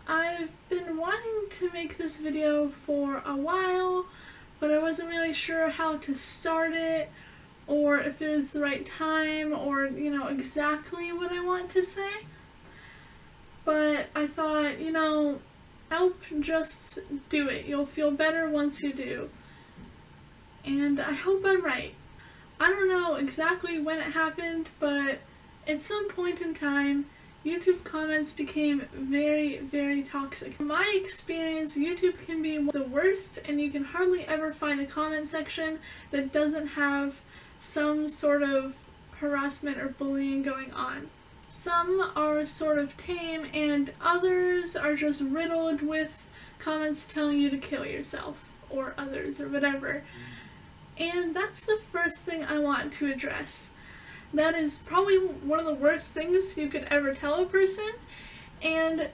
I've been wanting to make this video for a while, but I wasn't really sure how to start it, or if it was the right time, or, exactly what I want to say. But I thought, just do it. You'll feel better once you do. And I hope I'm right. I don't know exactly when it happened, but at some point in time, YouTube comments became very, very toxic. In my experience, YouTube can be the worst, and you can hardly ever find a comment section that doesn't have some sort of harassment or bullying going on. Some are sort of tame, and others are just riddled with comments telling you to kill yourself, or others, or whatever. And that's the first thing I want to address. That is probably one of the worst things you could ever tell a person, and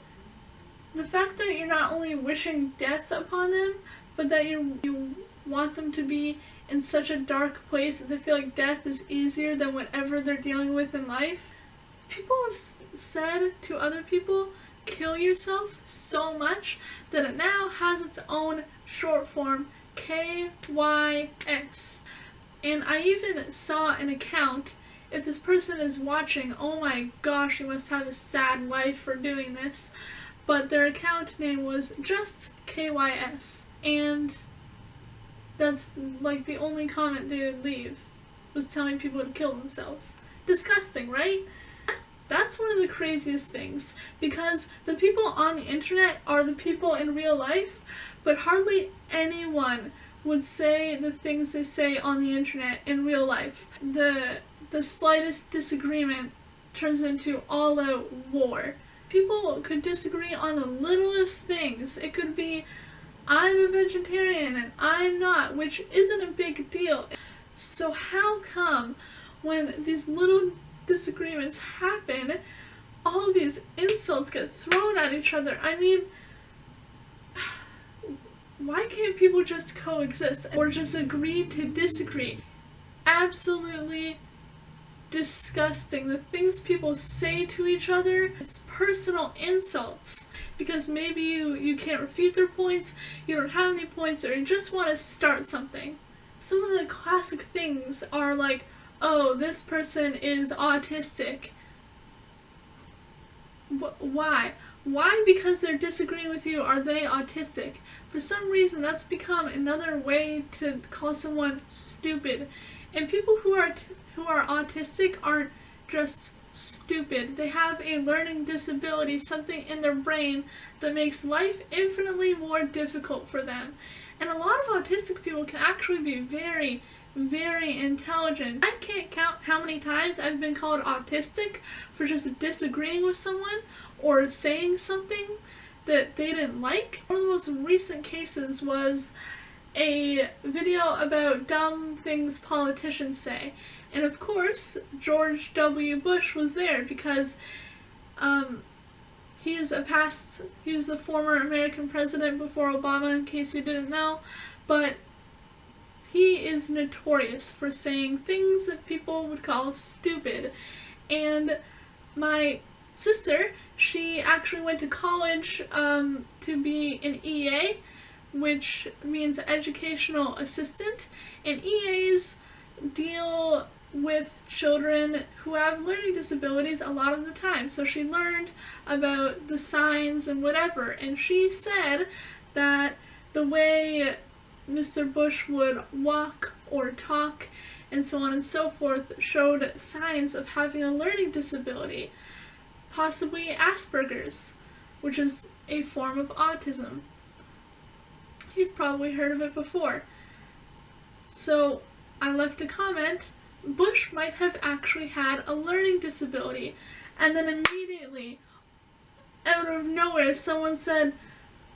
the fact that you're not only wishing death upon them, but that you want them to be in such a dark place that they feel like death is easier than whatever they're dealing with in life. People have said to other people, kill yourself, so much that it now has its own short form, KYS. And I even saw an account. If this person is watching, oh my gosh, you must have a sad life for doing this. But their account name was just KYS. And that's like the only comment they would leave, was telling people to kill themselves. Disgusting, right? That's one of the craziest things, because the people on the internet are the people in real life, but hardly anyone would say the things they say on the internet in real life. The slightest disagreement turns into all-out war. People could disagree on the littlest things. It could be, I'm a vegetarian and I'm not, which isn't a big deal. So how come when these little disagreements happen, all of these insults get thrown at each other? I mean, why can't people just coexist or just agree to disagree? Absolutely disgusting. The things people say to each other, it's personal insults, because maybe you can't refute their points, you don't have any points, or you just want to start something. Some of the classic things are like, oh, this person is autistic. Why? Why, because they're disagreeing with you, are they autistic? For some reason, that's become another way to call someone stupid. And people who are autistic aren't just stupid. They have a learning disability, something in their brain that makes life infinitely more difficult for them. And a lot of autistic people can actually be very, very intelligent. I can't count how many times I've been called autistic for just disagreeing with someone or saying something that they didn't like. One of the most recent cases was a video about dumb things politicians say. And of course, George W. Bush was there because he was the former American president before Obama, in case you didn't know, but he is notorious for saying things that people would call stupid. And my sister, she actually went to college to be an EA, which means educational assistant, and EAs deal with children who have learning disabilities a lot of the time. So she learned about the signs and whatever, and she said that the way Mr. Bush would walk or talk and so on and so forth showed signs of having a learning disability, possibly Asperger's, which is a form of autism. You've probably heard of it before. So I left a comment, Bush might have actually had a learning disability, and then immediately, out of nowhere, someone said,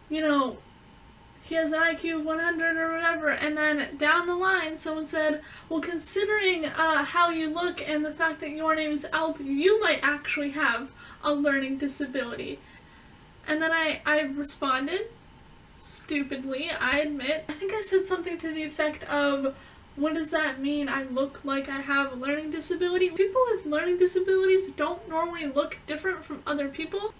he has an IQ of 100 or whatever, and then down the line someone said, well, considering how you look and the fact that your name is Alp, you might actually have a learning disability. And then I responded, stupidly, I admit. I think I said something to the effect of, what does that mean? I look like I have a learning disability? People with learning disabilities don't normally look different from other people,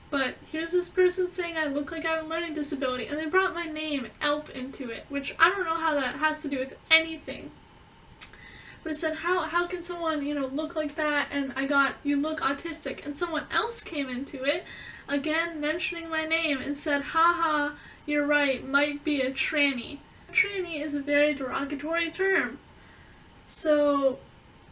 but here's was this person saying I look like I have a learning disability, and they brought my name, Elp, into it, which I don't know how that has to do with anything. But it said, how can someone, look like that? And I got, you look autistic. And someone else came into it, again mentioning my name, and said, haha, you're right, might be a tranny. Tranny is a very derogatory term. So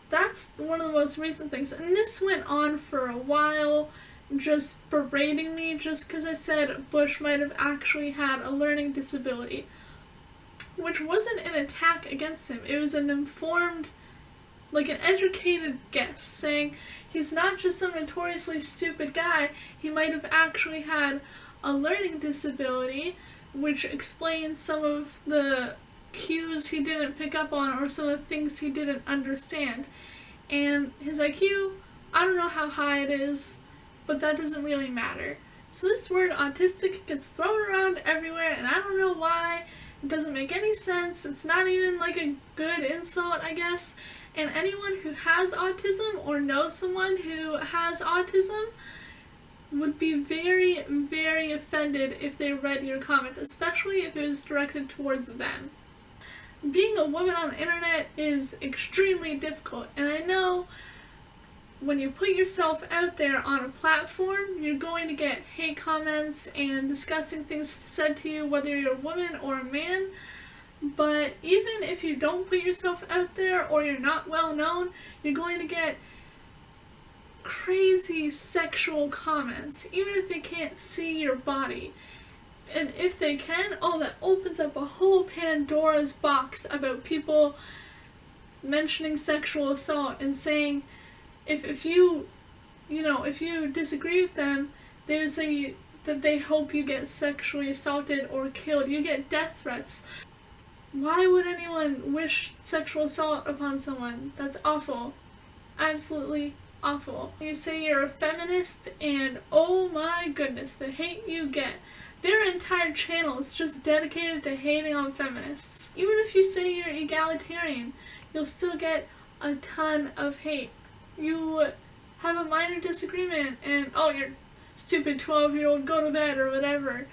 that's one of the most recent things. And this went on for a while, just berating me just because I said Bush might have actually had a learning disability. Which wasn't an attack against him. It was an informed, like an educated guess, saying he's not just some notoriously stupid guy, he might have actually had a learning disability, which explains some of the cues he didn't pick up on or some of the things he didn't understand. And his IQ, I don't know how high it is, but that doesn't really matter. So this word autistic gets thrown around everywhere, and I don't know why. It doesn't make any sense. It's not even like a good insult, I guess. And anyone who has autism or knows someone who has autism would be very, very offended if they read your comment, especially if it was directed towards them. Being a woman on the internet is extremely difficult, and I know when you put yourself out there on a platform, you're going to get hate comments and disgusting things said to you, whether you're a woman or a man. But even if you don't put yourself out there or you're not well known, you're going to get crazy sexual comments, even if they can't see your body. And if they can, that opens up a whole Pandora's box about people mentioning sexual assault and saying if you disagree with them, they would say that they hope you get sexually assaulted or killed. You get death threats. Why would anyone wish sexual assault upon someone? That's awful. Absolutely awful. You say you're a feminist, and oh my goodness, the hate you get. Their entire channel is just dedicated to hating on feminists. Even if you say you're egalitarian, you'll still get a ton of hate. You have a minor disagreement, and you're stupid 12-year-old, go to bed, or whatever.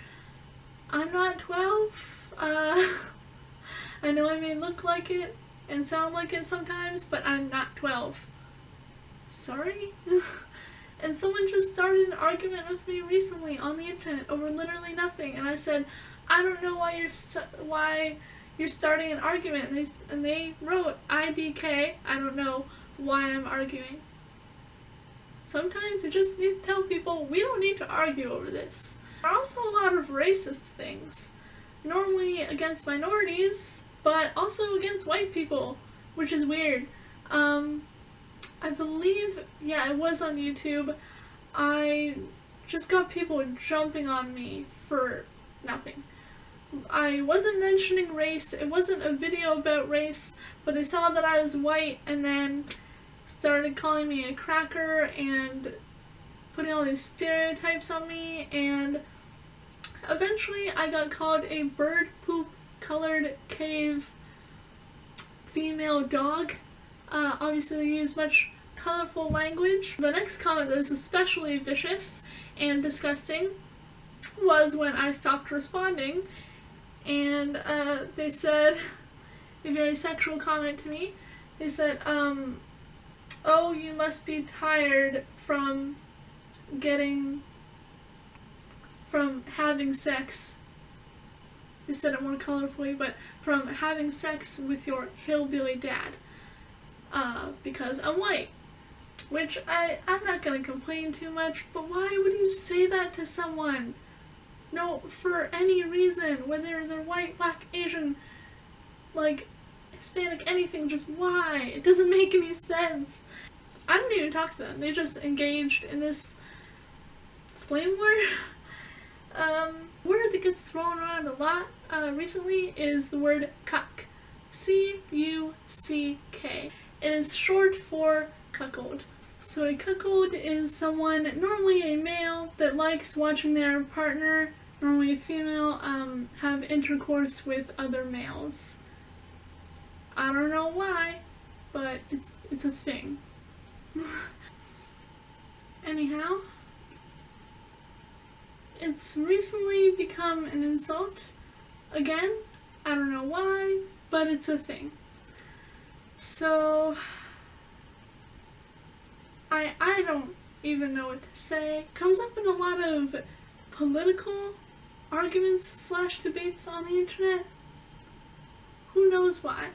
I'm not 12. I know I may look like it and sound like it sometimes, but I'm not 12. Sorry? And someone just started an argument with me recently on the internet over literally nothing, and I said, I don't know why you're starting an argument, and they wrote IDK, I don't know why I'm arguing. Sometimes you just need to tell people, we don't need to argue over this. There are also a lot of racist things, normally against minorities, but also against white people, which is weird. I believe, it was on YouTube, I just got people jumping on me for nothing. I wasn't mentioning race, it wasn't a video about race, but they saw that I was white and then started calling me a cracker and putting all these stereotypes on me, and eventually I got called a bird poop colored cave female dog. Obviously they use much colorful language. The next comment that was especially vicious and disgusting was when I stopped responding, and they said, a very sexual comment to me, they said, oh, you must be tired from having sex. They said it more colorfully, but from having sex with your hillbilly dad. Because I'm white. Which I'm not gonna complain too much, but why would you say that to someone? No, for any reason, whether they're white, black, Asian, like, Hispanic, anything, just why? It doesn't make any sense. I didn't even talk to them. They just engaged in this flame war. Word that gets thrown around a lot recently is the word cuck. C-U-C-K. It is short for cuckold. So a cuckold is someone, normally a male, that likes watching their partner, normally a female, have intercourse with other males. I don't know why, but it's a thing. Anyhow, it's recently become an insult. Again, I don't know why, but it's a thing. So, I don't even know what to say. Comes up in a lot of political arguments / debates on the internet. Who knows why?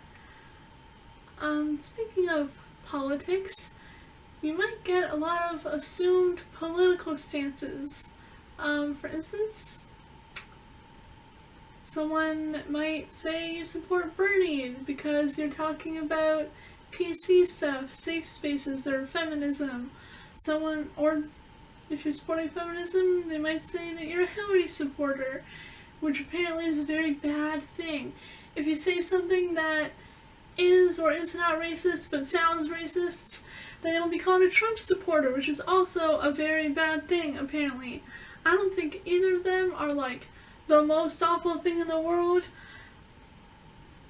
Speaking of politics, you might get a lot of assumed political stances. For instance, someone might say you support Bernie because you're talking about PC stuff, safe spaces, or feminism. Or if you're supporting feminism, they might say that you're a Hillary supporter, which apparently is a very bad thing. If you say something that is or is not racist but sounds racist, then it'll be called a Trump supporter, which is also a very bad thing, apparently. I don't think either of them are, like, the most awful thing in the world,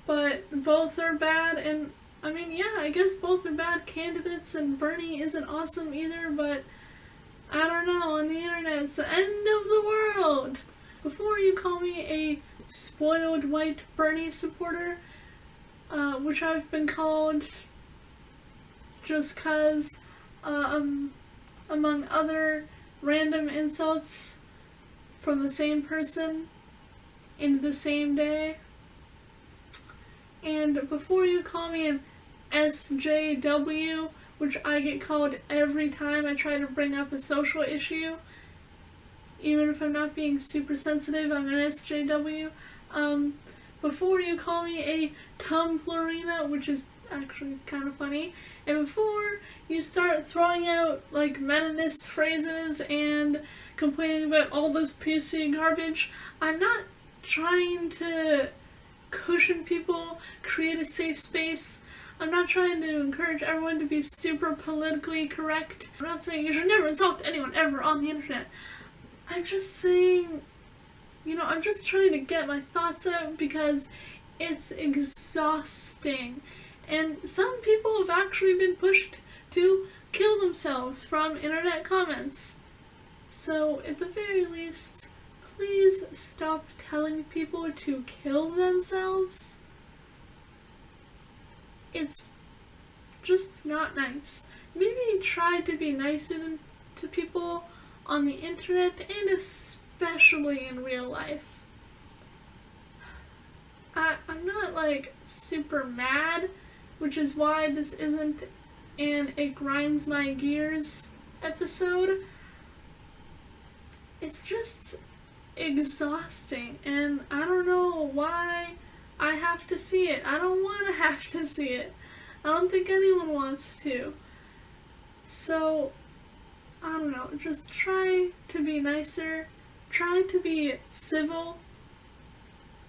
but both are bad, and I mean, yeah, I guess both are bad candidates, and Bernie isn't awesome either, but I don't know, on the internet, it's the end of the world. Before you call me a spoiled white Bernie supporter, which I've been called just 'cause, among other random insults from the same person in the same day. And before you call me an SJW, which I get called every time I try to bring up a social issue, even if I'm not being super sensitive, I'm an SJW. Before you call me a Tumblrina, which is actually kind of funny, and before you start throwing out, like, Meninist phrases and complaining about all this PC garbage, I'm not trying to cushion people, create a safe space. I'm not trying to encourage everyone to be super politically correct. I'm not saying you should never insult anyone ever on the internet. I'm just saying, I'm just trying to get my thoughts out because it's exhausting. And some people have actually been pushed to kill themselves from internet comments. So, at the very least, please stop telling people to kill themselves. It's just not nice. Maybe try to be nicer to people on the internet and especially in real life. I'm not, like, super mad, which is why this isn't an It Grinds My Gears episode. It's just exhausting, and I don't know why I have to see it. I don't want to have to see it. I don't think anyone wants to. So, I don't know, just try to be nicer, try to be civil,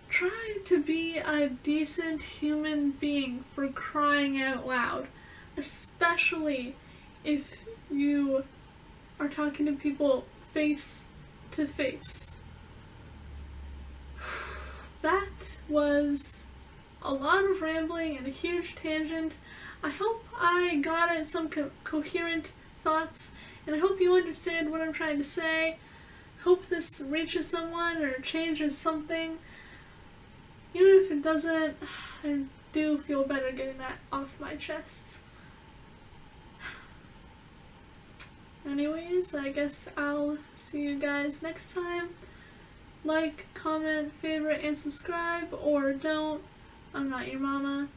try to be a decent human being, for crying out loud, especially if you are talking to people face to face. That was a lot of rambling and a huge tangent. I hope I got at some coherent thoughts, and I hope you understand what I'm trying to say. Hope this reaches someone or changes something. Even if it doesn't, I do feel better getting that off my chest. Anyways, I guess I'll see you guys next time. Like, comment, favorite, and subscribe, or don't. I'm not your mama.